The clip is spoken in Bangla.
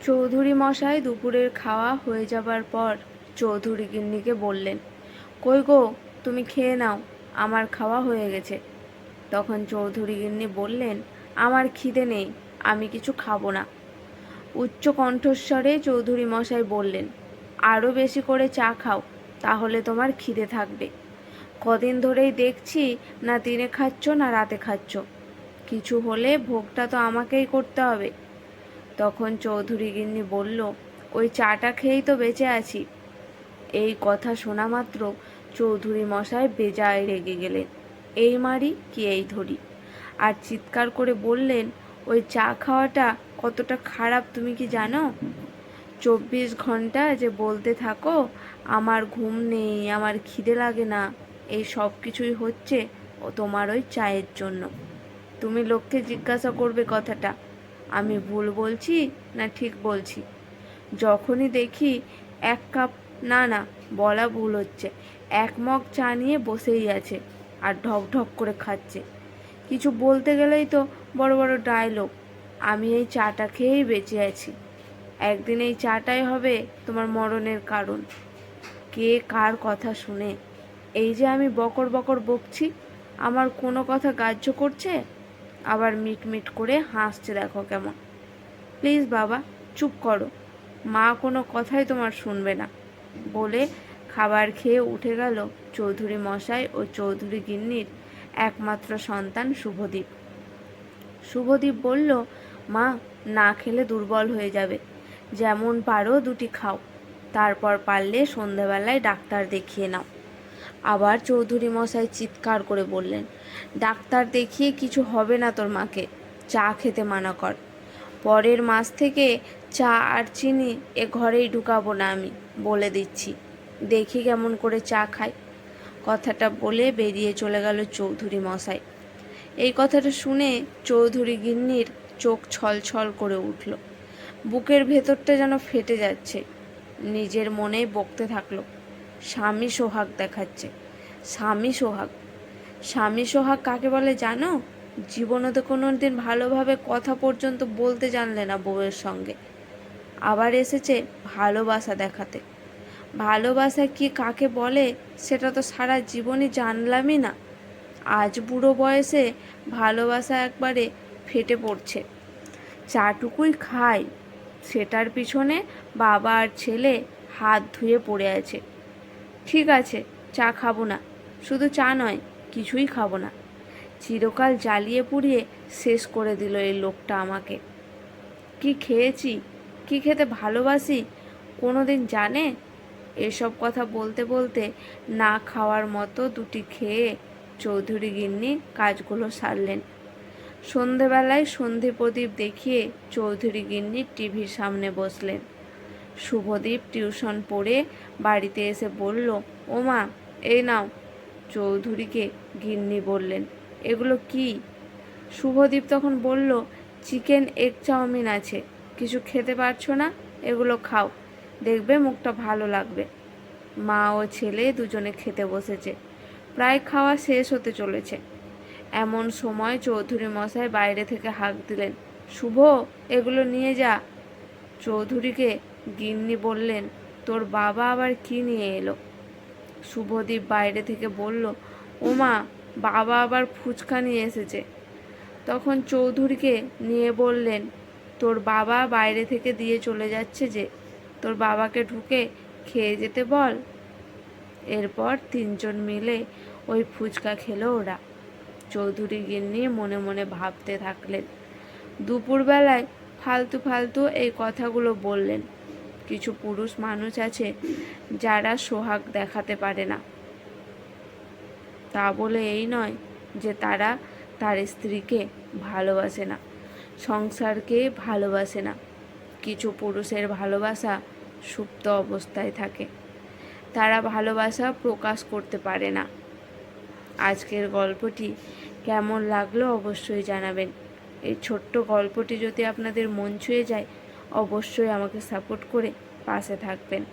চৌধুরী মশাই দুপুরের খাওয়া হয়ে যাবার পর চৌধুরী গিন্নিকে বললেন, কই গো, তুমি খেয়ে নাও, আমার খাওয়া হয়ে গেছে। তখন চৌধুরী গিন্নি বললেন, আমার খিদে নেই, আমি কিছু খাবো না। উচ্চ কণ্ঠস্বরে চৌধুরী মশাই বললেন, আরও বেশি করে চা খাও, তাহলে তোমার খিদে থাকবে। কদিন ধরেই দেখছি না দিনে খাচ্ছ না রাতে খাচ্ছ, কিছু হলে ভোগটা তো আমাকেই করতে হবে। তখন চৌধুরী গিন্নি বলল, ওই চাটা খেয়েই তো বেঁচে আছি। এই কথা শোনা মাত্র চৌধুরী মশাই বেজায় রেগে গেলেন, এই মারি কি এই ধরি, আর চিৎকার করে বললেন, ওই চা খাওয়াটা কতটা খারাপ তুমি কি জানো? 24 ঘন্টা যে বলতে থাকো আমার ঘুম নেই, আমার খিদে লাগে না, এই সব কিছুই হচ্ছে তোমার ওই চায়ের জন্য। তুমি লোককে জিজ্ঞাসা করবে কথাটা আমি ভুল বলছি না ঠিক বলছি। যখনই দেখি 1 কাপ, না না বলা ভুল হচ্ছে, 1 মগ চা নিয়ে বসেই আছে আর ঢক ঢক করে খাচ্ছে। কিছু বলতে গেলেই তো বড় বড় ডায়লগ। আমি এই চাটা খেয়েই বেঁচে আছি, একদিন এই চাটাই হবে তোমার মরণের কারণ। কে কার কথা শুনে? এই যে আমি বকর বকর বকছি, আমার কোনো কথা গ্রাহ্য করছে, আবার মিট মিট করে হাসছে, দেখো কেমন। প্লিজ বাবা চুপ করো, মা কোনো কথাই তোমার শুনবে না। বলে খাবার খেয়ে উঠে গেল চৌধুরী মশাই ও চৌধুরী গিন্নির একমাত্র সন্তান শুভদীপ। শুভদীপ বলল, মা, না খেলে দুর্বল হয়ে যাবে, যেমন পারো দুটি খাও, তারপর পারলে সন্ধেবেলায় ডাক্তার দেখিয়ে নাও। আবার চৌধুরী মশাই চিৎকার করে বললেন, ডাক্তার দেখিয়ে কিছু হবে না তোর মাকে, চা খেতে মানা কর। পরের মাস থেকে চা আর চিনি এ ঘরেই ঢুকাবো না, আমি বলে দিচ্ছি, দেখি কেমন করে চা খাই। কথাটা বলে বেরিয়ে চলে গেল চৌধুরী মশাই। এই কথাটা শুনে চৌধুরী গিন্নির চোখ ছলছল করে উঠল, বুকের ভেতরটা যেন ফেটে যাচ্ছে। নিজের মনেই বকতে থাকলো, স্বামী সোহাগ দেখাচ্ছে, স্বামী সোহাগ। স্বামী সোহাগ কাকে বলে জানো? জীবনে তো কোনো দিন ভালোভাবে কথা পর্যন্ত বলতে জানলে না বউয়ের সঙ্গে, আবার এসেছে ভালোবাসা দেখাতে। ভালোবাসা কি কাকে বলে সেটা তো সারা জীবনই জানলামই না। আজ বুড়ো বয়সে ভালোবাসা একবারে ফেটে পড়ছে। চাটুকুই খাই, সেটার পিছনে বাবা আর ছেলে হাত ধুয়ে পড়ে আছে। ঠিক আছে, চা খাবো না, শুধু চা নয়, কিছুই খাবো না। চিরকাল জ্বালিয়ে পুড়িয়ে শেষ করে দিল এই লোকটা আমাকে। কি খেয়েছি, কি খেতে ভালোবাসি, কোনো দিন জানে? এসব কথা বলতে বলতে না খাওয়ার মতো দুটি খেয়ে চৌধুরী গিন্নি কাজগুলো সারলেন। সন্ধেবেলায় সন্ধে প্রদীপ দেখিয়ে চৌধুরী গিন্নি টিভির সামনে বসলেন। শুভদীপ টিউশন পড়ে বাড়িতে এসে বলল, ও মা, এই নাও। চৌধুরীকে গিন্নি বললেন, এগুলো কি? শুভদীপ তখন বলল, চিকেন এগ চাউমিন আছে, কিছু খেতে পারছো না, এগুলো খাও, দেখবে মুখটা ভালো লাগবে। মা ও ছেলে দুজনে খেতে বসেছে, প্রায় খাওয়া শেষ হতে চলেছে। এমন সময় চৌধুরী মশাই বাইরে থেকে হাঁক দিলেন, শুভ, এগুলো নিয়ে যা। চৌধুরীকে গিন্নি বললেন, তোর বাবা আবার কি নিয়ে এলো? শুভদীপ বাইরে থেকে বলল, ও মা, বাবা আবার ফুচকা নিয়ে এসেছে। তখন চৌধুরীকে নিয়ে বললেন, তোর বাবা বাইরে থেকে দিয়ে চলে যাচ্ছে যে, তোর বাবাকে ঢুকে খেয়ে যেতে বল। এরপর তিনজন মিলে ওই ফুচকা খেলো ওরা। চৌধুরী গিন্নি মনে মনে ভাবতে থাকলেন, দুপুরবেলায় ফালতু ফালতু এই কথাগুলো বললেন। কিছু পুরুষ মানুষ আছে যারা সোহাগ দেখাতে পারে না, তা বলে এই নয় যে তারা তার স্ত্রীকে ভালোবাসে না, সংসারকে ভালোবাসে না। কিছু পুরুষের ভালোবাসা সুপ্ত অবস্থায় থাকে, তারা ভালোবাসা প্রকাশ করতে পারে না। আজকের গল্পটি কেমন লাগলো অবশ্যই জানাবেন। এই ছোট্ট গল্পটি যদি আপনাদের মন ছুঁয়ে যায়, অবশ্যই আমাকে সাপোর্ট করে পাশে থাকবেন।